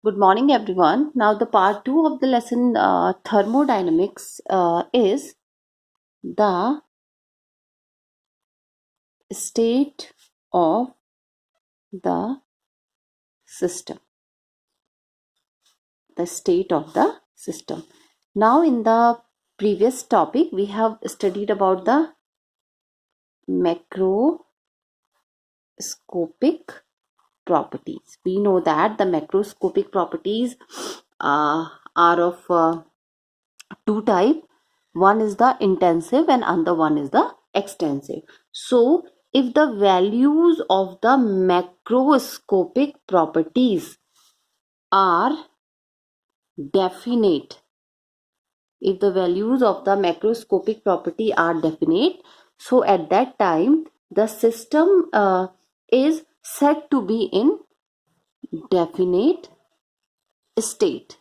Good morning, everyone. Now, the part two of the lesson thermodynamics is the state of the system. The state of the system. Now, in the previous topic, we have studied about the macroscopic properties. We know that the macroscopic properties are of two type. One is the intensive and other one is the extensive. So if the values of the macroscopic properties are definite, if the values of the macroscopic property are definite, so at that time the system is said to be in definite state.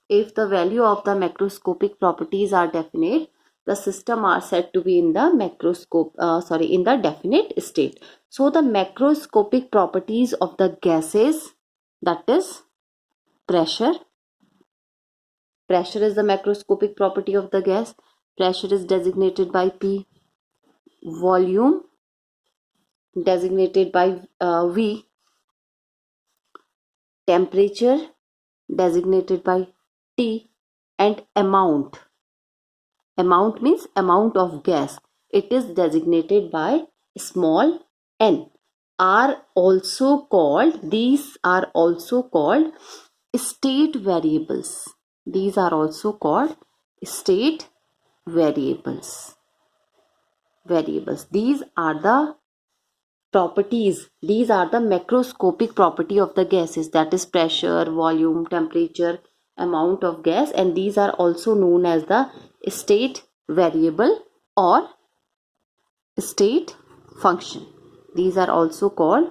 If the value of the macroscopic properties are definite, the system are said to be in the in the definite state. So the macroscopic properties of the gases, that is pressure. Pressure is the macroscopic property of the gas. Pressure is designated by P. Volume designated by V. Temperature designated by T, and amount means amount of gas, it is designated by small n, these are also called state variables. These are also called state variables. These are the properties, these are the macroscopic property of the gases, that is pressure, volume, temperature, amount of gas, and these are also known as the state variable or state function. These are also called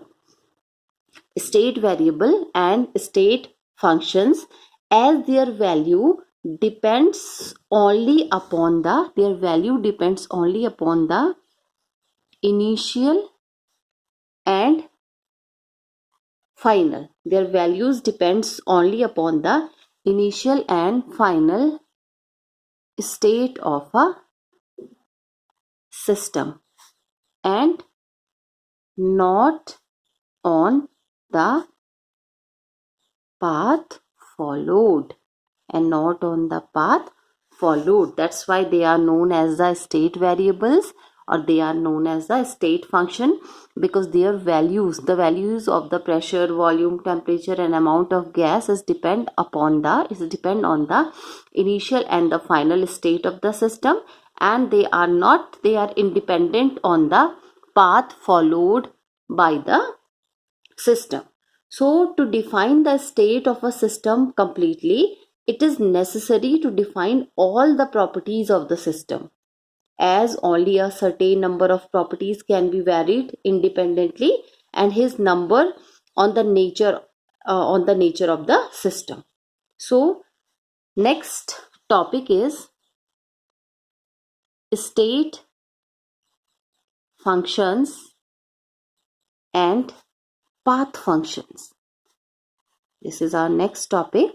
state variable and state functions, as their value depends only upon the initial and final. Their values depends only upon the initial and final state of a system, and not on the path followed. That's why they are known as the state variables, or they are known as the state function, because their values, the values of the pressure, volume, temperature, and amount of gas depend on the initial and the final state of the system, and they are independent on the path followed by the system. So, to define the state of a system completely, it is necessary to define all the properties of the system, as only a certain number of properties can be varied independently, and his number on the nature of the system. So, next topic is state functions and path functions. This is our next topic.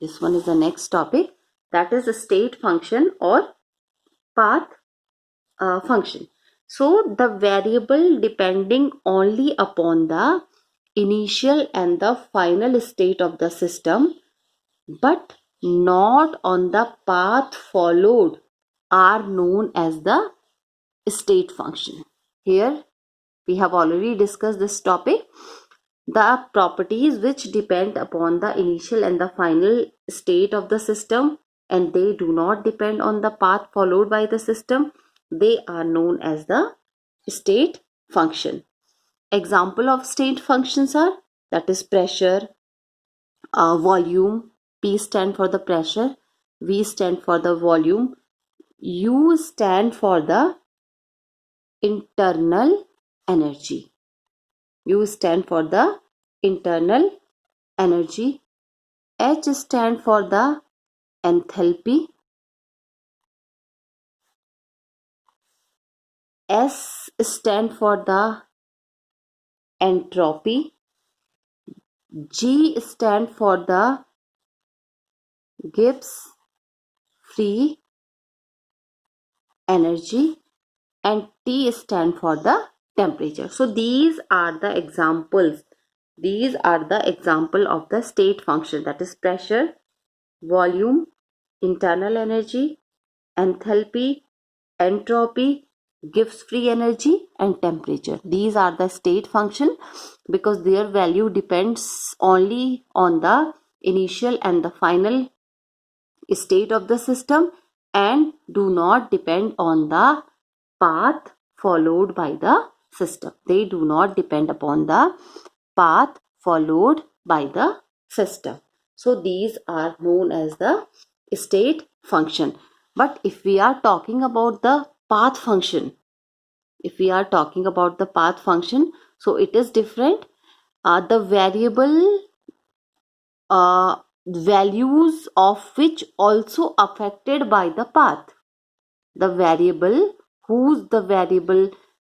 This one is the next topic, that is a state function or path function. So the variable depending only upon the initial and the final state of the system, but not on the path followed, are known as the state function. Here we have already discussed this topic. The properties which depend upon the initial and the final state of the system, and they do not depend on the path followed by the system, they are known as the state function. Example of state functions are, that is pressure, volume. P stand for the pressure, V stand for the volume, U stand for the internal energy. U stand for the internal energy. H stand for the enthalpy. S stand for the entropy. G stand for the Gibbs free energy, and T stand for the temperature. So these are the examples. These are the example of the state function, that is pressure, volume, internal energy, enthalpy, entropy, Gibbs free energy, and temperature. These are the state function because their value depends only on the initial and the final state of the system and do not depend on the path followed by the system. They do not depend upon the path followed by the system. So these are known as the state function. But if we are talking about the path function, so it is different. The variable values of which also affected by the path. The variable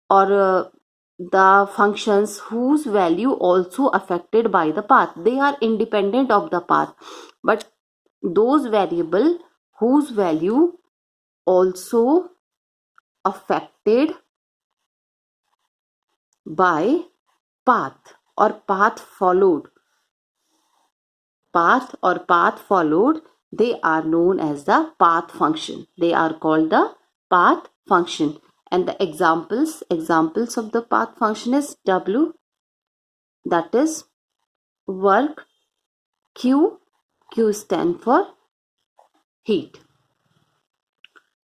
or the functions whose value also affected by the path, they are independent of the path, but those variable whose value also affected by path or path followed, they are known as the path function. They are called the path function. And the examples of the path function is W, that is work, Q stand for heat.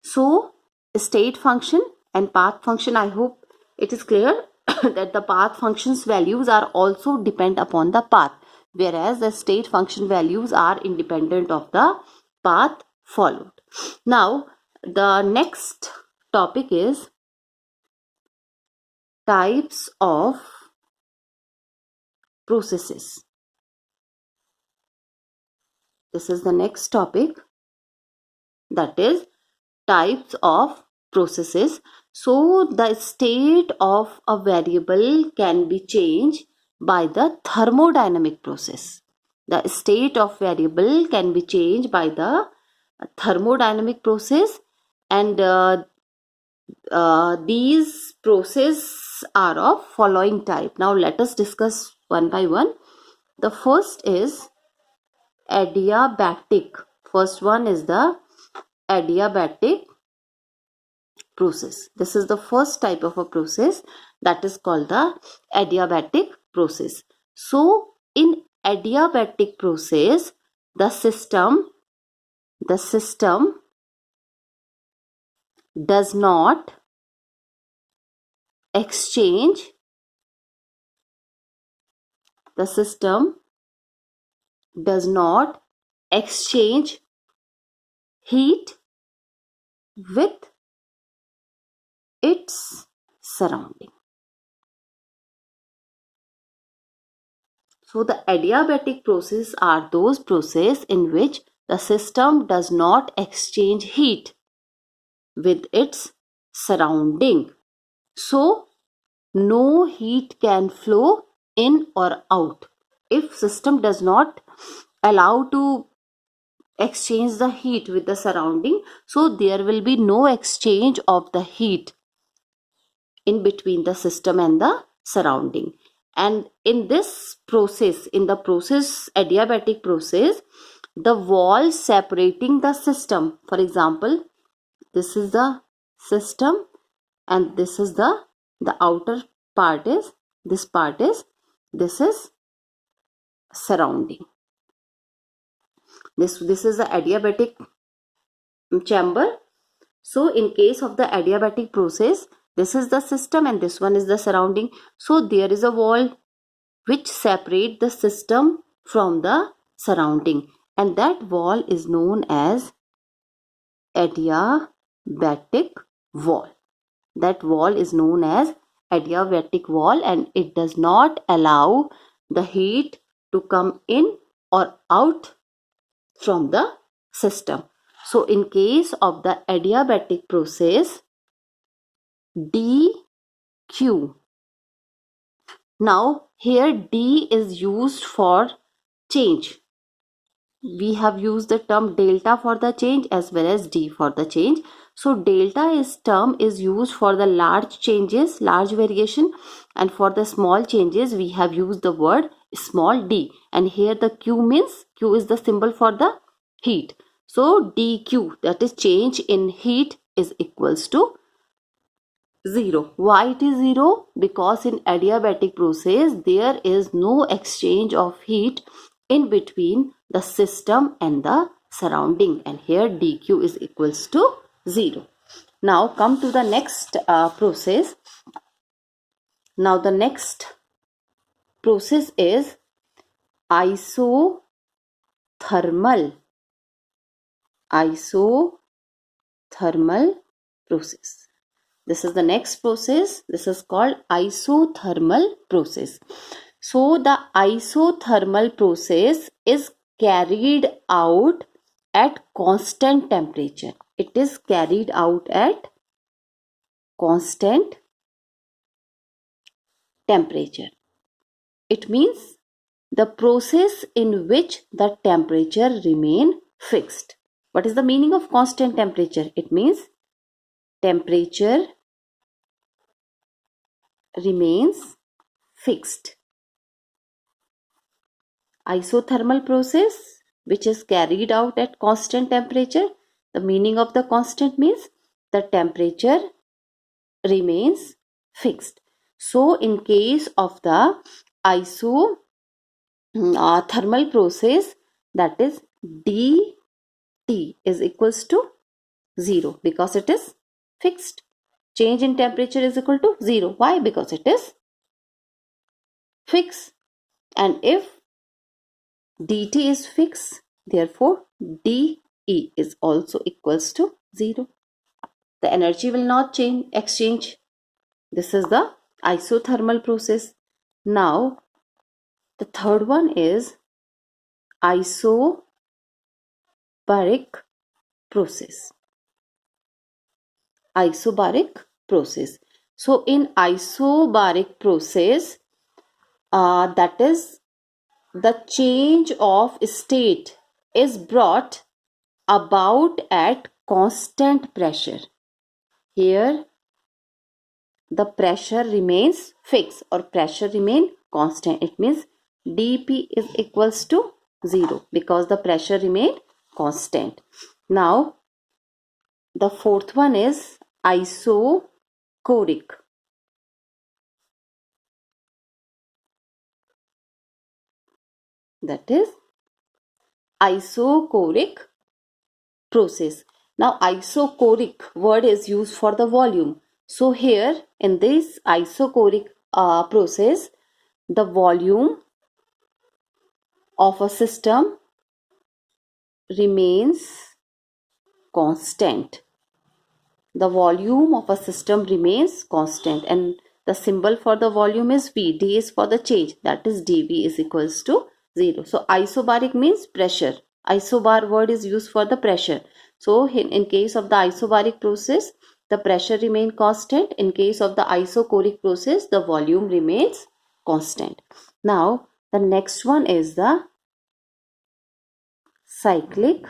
So state function and path function, I hope it is clear that the path function's values are also depend upon the path, whereas the state function values are independent of the path followed. Now the next topic is types of processes. This is the next topic, that is types of processes. So the state of a variable can be changed by the thermodynamic process. The state of variable can be changed by the thermodynamic process, and these processes are of following type. Now let us discuss one by one. The first is adiabatic. First one is the adiabatic process. This is the first type of a process, that is called the adiabatic process. So in adiabatic process, the system does not exchange heat with its surrounding. So the adiabatic processes are those processes in which the system does not exchange heat with its surrounding. So no heat can flow in or out. If system does not allow to exchange the heat with the surrounding, so there will be no exchange of the heat in between the system and the surrounding. And in this process, adiabatic process, the wall separating the system, for example, this is the system and this is the outer part is, this is surrounding. This is the adiabatic chamber. So in case of the adiabatic process, this is the system and this one is the surrounding. So there is a wall which separate the system from the surrounding, and that wall is known as adiabatic wall. That wall is known as adiabatic wall, and it does not allow the heat to come in or out from the system. So in case of the adiabatic process, dq Now here D is used for change. We have used the term delta for the change as well as D for the change. So delta term is used for the large changes, large variation, and for the small changes we have used the word small d. And here the Q means, Q is the symbol for the heat. So dQ, that is change in heat, is equals to 0. Why it is 0? Because in adiabatic process there is no exchange of heat in between the system and the surrounding, and here dq is equals to 0. Now come to the next process. Now the next process is isothermal. Isothermal process. This is the next process. This is called isothermal process. So the isothermal process is carried out at constant temperature. It is carried out at constant temperature. It means the process in which the temperature remain fixed. What is the meaning of constant temperature? It means temperature remains fixed. Isothermal process which is carried out at constant temperature. The meaning of the constant means the temperature remains fixed. So in case of the isothermal process, that is dT is equals to 0 because it is fixed. Change in temperature is equal to 0. Why? Because it is fixed. And if dt is fixed, therefore dE is also equals to 0. The energy will not exchange. This is the isothermal process. Now the third one is isobaric process. Isobaric process. So in isobaric process, that is the change of state is brought about at constant pressure. Here the pressure remains fixed or pressure remain constant. It means dP is equals to 0 because the pressure remain constant. Now the fourth one is isochoric. That is isochoric process. Now isochoric word is used for the volume. So here in this isochoric process, the volume of a system remains constant. The volume of a system remains constant, and the symbol for the volume is V. D is for the change, that is dV is equals to 0. So isobaric means pressure. Isobar word is used for the pressure. So in case of the isobaric process, the pressure remains constant. In case of the isochoric process, the volume remains constant. Now the next one is the cyclic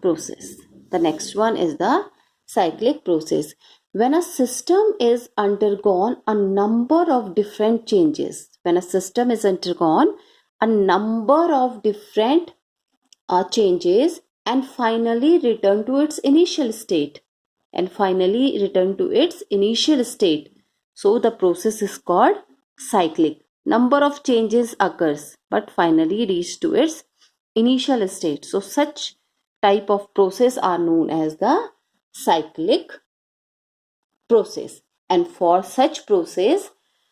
process. The next one is the cyclic process. When a system is undergone a number of different changes, when a system is undergone a number of different changes and finally return to its initial state, so the process is called cyclic. Number of changes occurs but finally reach to its initial state. So such type of process are known as the cyclic process. And for such process,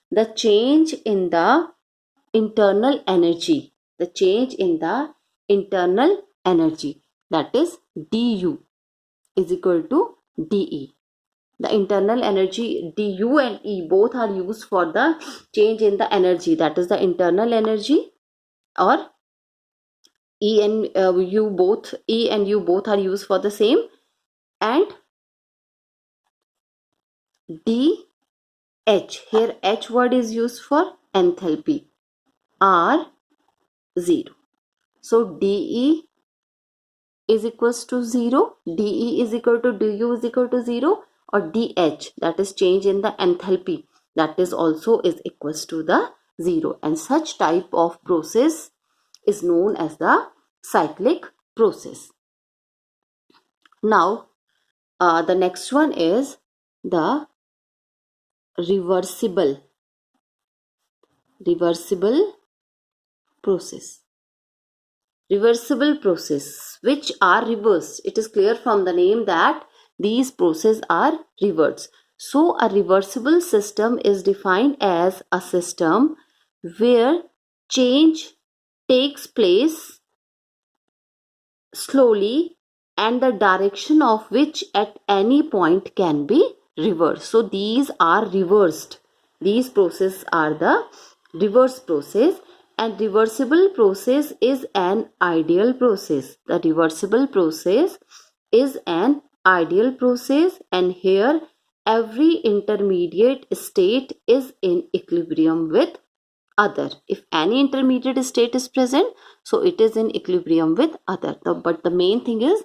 the change in the internal energy, that is du is equal to dE. The internal energy du and E both are used for the change in the energy, that is the internal energy, or E and U both are used for the same, and D H. Here H word is used for enthalpy. R 0. So dE is equals to 0, dE is equal to du is equal to 0, or dH, that is change in the enthalpy, that is also is equals to the 0, and such type of process is known as the cyclic process. Now the next one is the reversible process. Reversible process, which are reversed. It is clear from the name that these processes are reversed. So a reversible system is defined as a system where change takes place slowly and the direction of which at any point can be reversed. So these are reversed. These processes are the reverse process, and reversible process is an ideal process. The reversible process is an ideal process, and here every intermediate state is in equilibrium with other. If any intermediate state is present, so it is in equilibrium with other. But the main thing is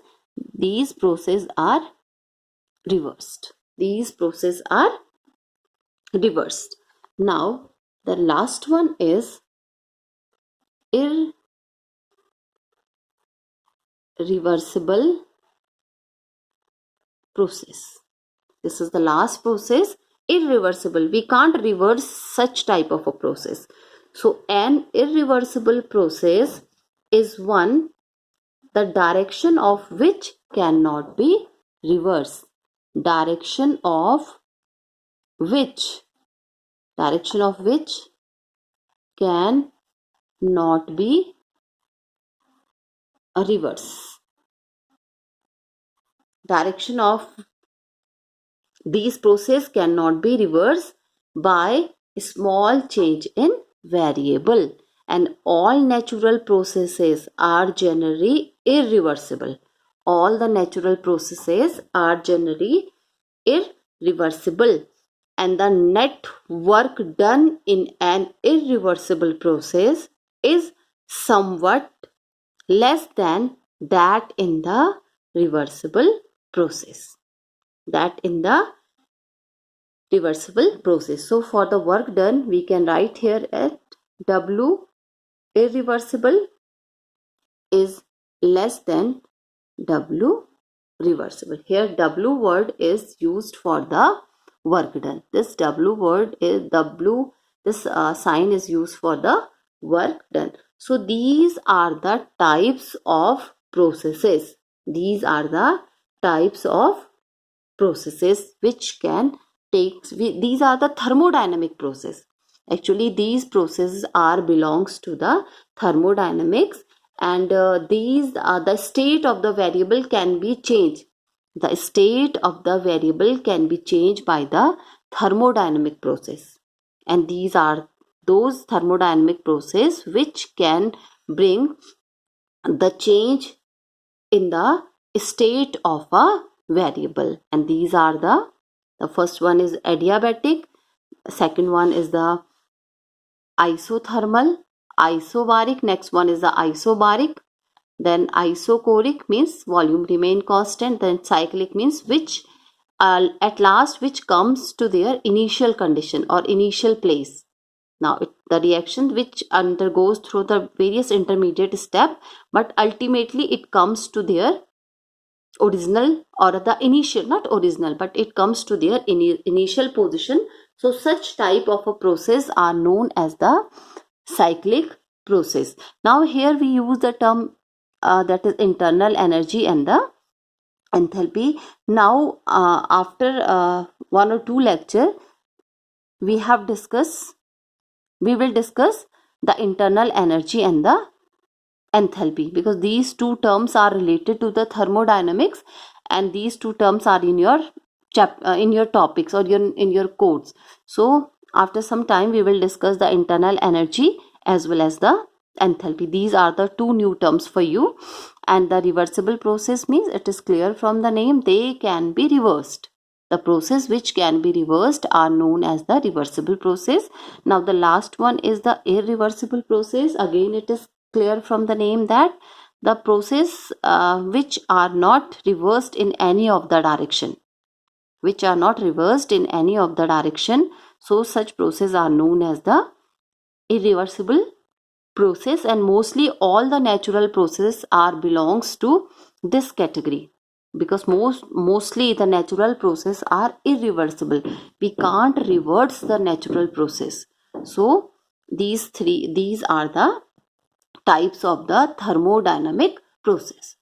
these processes are reversed. These processes are reversed. Now the last one is irreversible process. This is the last process, irreversible. We can't reverse such type of a process. So an irreversible process is one the direction of which cannot be reversed. Direction of which can not be a reverse. Direction of these process cannot be reversed by a small change in variable, and all natural processes are generally irreversible. All the natural processes are generally irreversible, and the net work done in an irreversible process is somewhat less than that in the reversible process. So for the work done, we can write here at W irreversible is less than W reversible. Here W word is used for the work done. This W word is this sign is used for the work done. So these are the types of processes. These are the types of processes which can these are the thermodynamic process. Actually these processes are belongs to the thermodynamics, and these are the state of the variable can be changed. The state of the variable can be changed by the thermodynamic process, and these are those thermodynamic process which can bring the change in the state of a variable, and these are the first one is adiabatic, second one is the isothermal, isobaric, next one is the isobaric, then isochoric means volume remain constant, then cyclic means which at last which comes to their initial condition or initial place. Now the reaction which undergoes through the various intermediate step, but ultimately it comes to their original or the initial, not original, but it comes to their initial position. So such type of a process are known as the cyclic process. Now here we use the term that is internal energy and the enthalpy. Now after one or two lecture we will discuss the internal energy and the enthalpy, because these two terms are related to the thermodynamics, and these two terms are in your topics or in your codes. So after some time we will discuss the internal energy as well as the enthalpy. These are the two new terms for you. And the reversible process means it is clear from the name they can be reversed. The process which can be reversed are known as the reversible process. Now the last one is the irreversible process. Again, it is clear from the name that the process which are not reversed in any of the direction, which are not reversed in any of the direction. So such process are known as the irreversible process, and mostly all the natural process are belongs to this category, because mostly the natural process are irreversible. We can't reverse the natural process. So these are the types of the thermodynamic process.